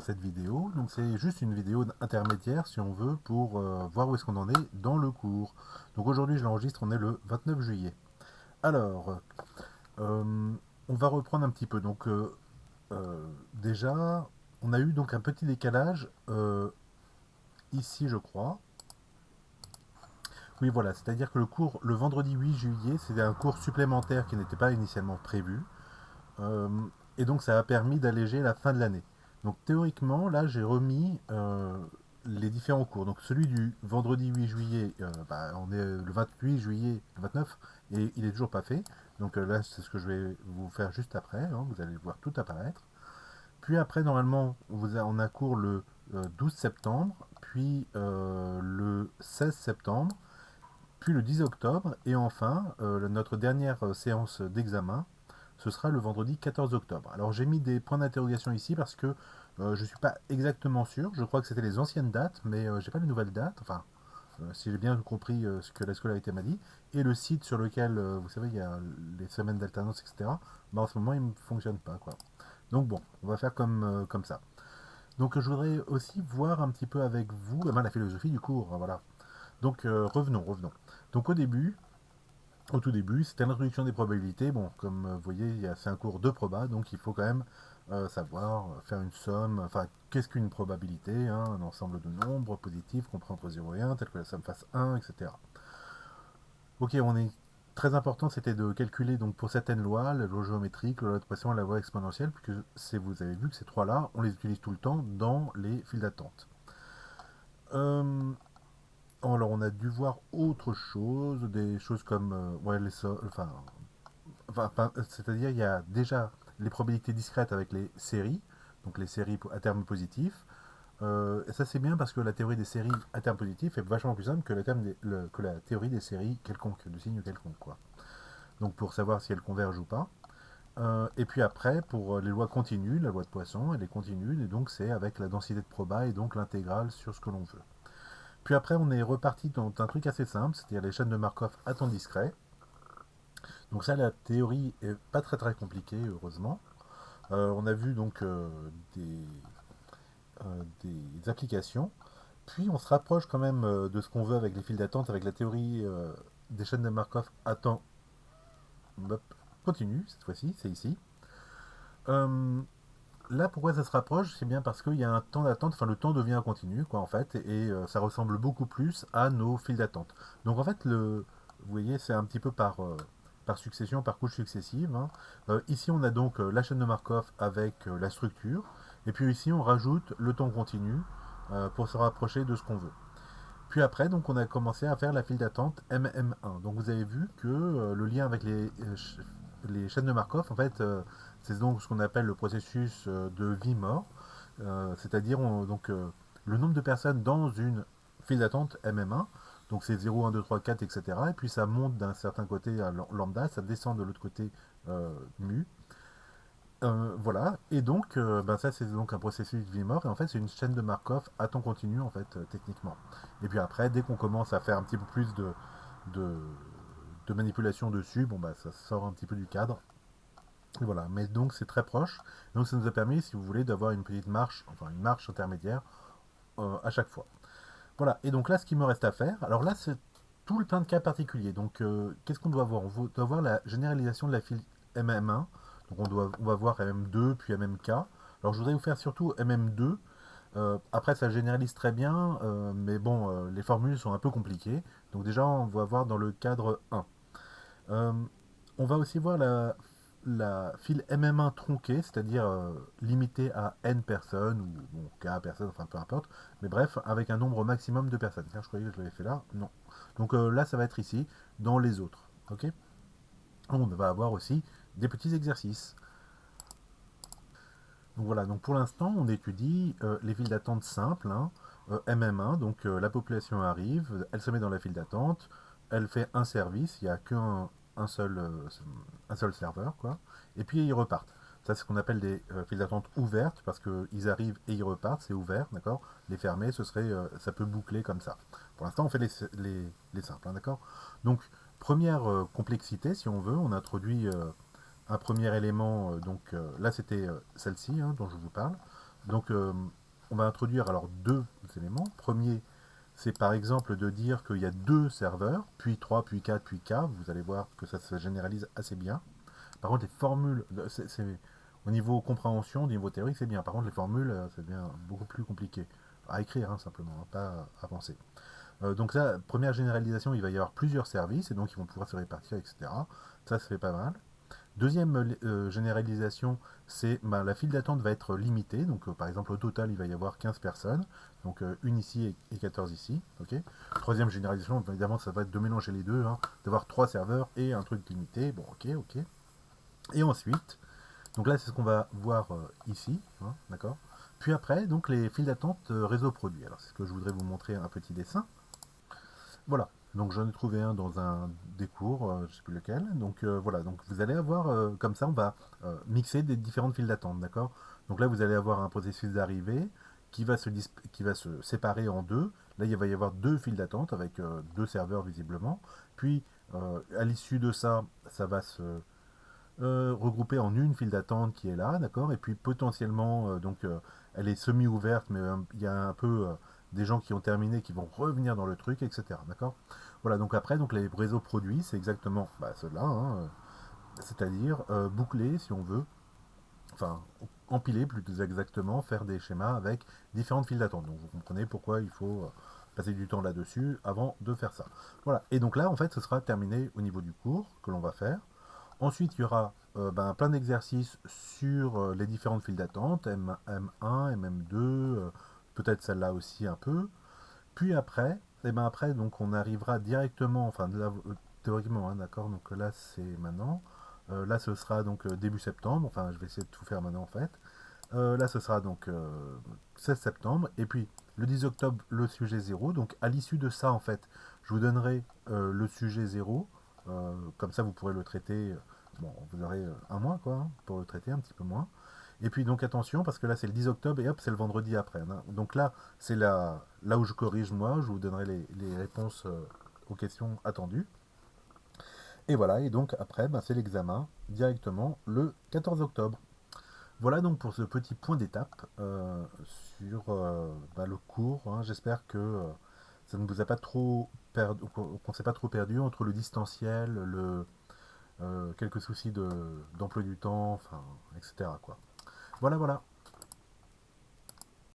cette vidéo. Donc c'est juste une vidéo intermédiaire si on veut pour voir où est-ce qu'on en est dans le cours. Donc aujourd'hui je l'enregistre, on est le 29 juillet. Alors, euh, on va reprendre un petit peu. Donc déjà, on a eu donc un petit décalage ici je crois. Oui voilà, c'est-à-dire que le cours le vendredi 8 juillet, c'était un cours supplémentaire qui n'était pas initialement prévu. Euh, et donc ça a permis d'alléger la fin de l'année. Donc théoriquement, là j'ai remis les différents cours. Donc celui du vendredi 8 juillet, on est le 28 juillet, le 29, et il est toujours pas fait. Donc là c'est ce que je vais vous faire juste après, hein, vous allez voir tout apparaître. Puis après normalement on a cours le 12 septembre, puis le 16 septembre, puis le 10 octobre, et enfin notre dernière séance d'examen ce sera le vendredi 14 octobre. Alors j'ai mis des points d'interrogation ici parce que je ne suis pas exactement sûr. Je crois que c'était les anciennes dates, mais j'ai pas les nouvelles dates. Enfin, si j'ai bien compris ce que la scolarité m'a dit. Et le site sur lequel, vous savez, il y a les semaines d'alternance, etc. En ce moment, il ne fonctionne pas, quoi. Donc bon, on va faire comme ça. Donc je voudrais aussi voir un petit peu avec vous la philosophie du cours. Voilà. Donc revenons. Donc au tout début, c'était l'introduction des probabilités. Bon, comme vous voyez, c'est un cours de proba, donc il faut quand même savoir faire une somme. Enfin, qu'est-ce qu'une probabilité, hein, un ensemble de nombres positifs compris entre 0 et 1, tel que la somme fasse 1, etc. Ok, on est très important, c'était de calculer donc pour certaines lois, la loi géométrique, la loi de pression et la loi exponentielle, puisque vous avez vu que ces trois-là, on les utilise tout le temps dans les files d'attente. Euh, alors, on a dû voir autre chose, des choses comme ouais, c'est-à-dire il y a déjà les probabilités discrètes avec les séries, donc les séries à terme positif. Et ça c'est bien parce que la théorie des séries à terme positif est vachement plus simple que, que la théorie des séries quelconques, de signes quelconques, quoi. Donc pour savoir si elles convergent ou pas. Et puis après, pour les lois continues, la loi de Poisson, elle est continue, et donc c'est avec la densité de proba et donc l'intégrale sur ce que l'on veut. Puis après, on est reparti dans un truc assez simple, c'est-à-dire les chaînes de Markov à temps discret. Donc ça, la théorie est pas très très compliquée, heureusement. On a vu donc des applications. Puis on se rapproche quand même de ce qu'on veut avec les files d'attente, avec la théorie des chaînes de Markov à temps continu, cette fois-ci, c'est ici. Euh, Là, pourquoi ça se rapproche? C'est bien parce qu'il y a un temps d'attente, enfin le temps devient continu, quoi, en fait, et ça ressemble beaucoup plus à nos files d'attente. Donc en fait, vous voyez, c'est un petit peu par succession, par couche successive, hein. Ici, on a donc la chaîne de Markov avec la structure, et puis ici, on rajoute le temps continu pour se rapprocher de ce qu'on veut. Puis après, donc, on a commencé à faire la file d'attente MM1. Donc vous avez vu que le lien avec les chaînes de Markov, en fait, c'est donc ce qu'on appelle le processus de vie-mort, c'est-à-dire le nombre de personnes dans une file d'attente MM1. Donc c'est 0, 1, 2, 3, 4, etc. Et puis ça monte d'un certain côté à lambda, ça descend de l'autre côté mu. Voilà, et donc ça c'est donc un processus de vie mort, et en fait c'est une chaîne de Markov à temps continu en fait techniquement. Et puis après, dès qu'on commence à faire un petit peu plus de, de manipulation dessus, bon bah ça sort un petit peu du cadre. Et voilà, mais donc c'est très proche. Donc ça nous a permis, si vous voulez, d'avoir une petite marche, enfin une marche intermédiaire à chaque fois. Voilà, et donc là ce qu'il me reste à faire, alors là c'est tout le plein de cas particuliers. Donc qu'est-ce qu'on doit voir? Doit voir la généralisation de la file MM1. Donc on va voir MM2 puis MMK. Alors je voudrais vous faire surtout MM2. Après ça généralise très bien, mais bon, les formules sont un peu compliquées. Donc déjà on va voir dans le cadre 1. Euh, on va aussi voir la file MM1 tronquée, c'est-à-dire limitée à n personnes, ou bon, k personnes, enfin peu importe, mais bref, avec un nombre maximum de personnes. Tiens, je croyais que je l'avais fait là, non. Donc là, ça va être ici, dans les autres. Ok. On va avoir aussi des petits exercices. Donc voilà, donc pour l'instant, on étudie les files d'attente simples, hein, MM1, donc la population arrive, elle se met dans la file d'attente, elle fait un service, il n'y a qu'un un seul serveur, quoi, et puis ils repartent. Ça, c'est ce qu'on appelle des files d'attente ouvertes, parce qu'ils arrivent et ils repartent, c'est ouvert, d'accord. Les fermés, ça peut boucler comme ça. Pour l'instant, on fait les simples, hein, d'accord. Donc, première complexité, si on veut, on introduit un premier élément, là c'était celle-ci hein, dont je vous parle. Donc on va introduire alors deux éléments. Premier, c'est par exemple de dire qu'il y a deux serveurs, puis 3, puis 4, puis K. Vous allez voir que ça se généralise assez bien. Par contre, les formules, au niveau compréhension, au niveau théorique, c'est bien. Par contre, les formules, ça devient beaucoup plus compliqué. À écrire, hein, simplement, hein, pas à penser. Donc ça, première généralisation, il va y avoir plusieurs services, et donc ils vont pouvoir se répartir, etc. Ça se fait pas mal. Deuxième généralisation, c'est ben, la file d'attente va être limitée. Donc par exemple au total il va y avoir 15 personnes. Donc une ici et 14 ici. Okay. Troisième généralisation, évidemment ça va être de mélanger les deux, hein, d'avoir trois serveurs et un truc limité. Bon ok ok. Et ensuite, donc là c'est ce qu'on va voir ici, hein, d'accord. Puis après, donc les files d'attente réseau produit. Alors c'est ce que je voudrais vous montrer un petit dessin. Voilà. Donc j'en ai trouvé un dans un des cours, je ne sais plus lequel. Donc voilà, donc vous allez avoir, comme ça on va mixer des différentes files d'attente, d'accord. Donc là vous allez avoir un processus d'arrivée qui va se séparer en deux. Là il va y avoir deux files d'attente avec deux serveurs visiblement. Puis à l'issue de ça, ça va se regrouper en une file d'attente qui est là, d'accord. Et puis potentiellement, elle est semi-ouverte, mais il y a un peu des gens qui ont terminé qui vont revenir dans le truc, etc. D'accord. Voilà, donc après, donc les réseaux produits, c'est exactement bah, ceux-là, hein, c'est-à-dire boucler, si on veut, enfin empiler plus exactement, faire des schémas avec différentes files d'attente. Donc vous comprenez pourquoi il faut passer du temps là-dessus avant de faire ça. Voilà, et donc là, en fait, ce sera terminé au niveau du cours que l'on va faire. Ensuite, il y aura ben, plein d'exercices sur les différentes files d'attente, M1, MM2, peut-être celle-là aussi un peu. Puis après, et ben après, donc on arrivera directement, enfin là, théoriquement, hein, d'accord, donc là c'est maintenant. Là ce sera donc début septembre, enfin je vais essayer de tout faire maintenant en fait. Là ce sera donc 16 septembre, et puis le 10 octobre le sujet zéro. Donc à l'issue de ça en fait, je vous donnerai le sujet zéro. Comme ça vous pourrez le traiter, bon vous aurez un mois quoi, hein, pour le traiter, un petit peu moins. Et puis donc attention, parce que là c'est le 10 octobre et hop, c'est le vendredi après, hein. Donc là, c'est là où je corrige moi, je vous donnerai les réponses aux questions attendues. Et voilà, et donc après, ben, c'est l'examen directement le 14 octobre. Voilà donc pour ce petit point d'étape sur ben, le cours, hein. J'espère que ça ne vous a pas trop perdu, qu'on s'est pas trop perdu entre le distanciel, quelques soucis d'emploi du temps, enfin, etc. quoi. Voilà, voilà.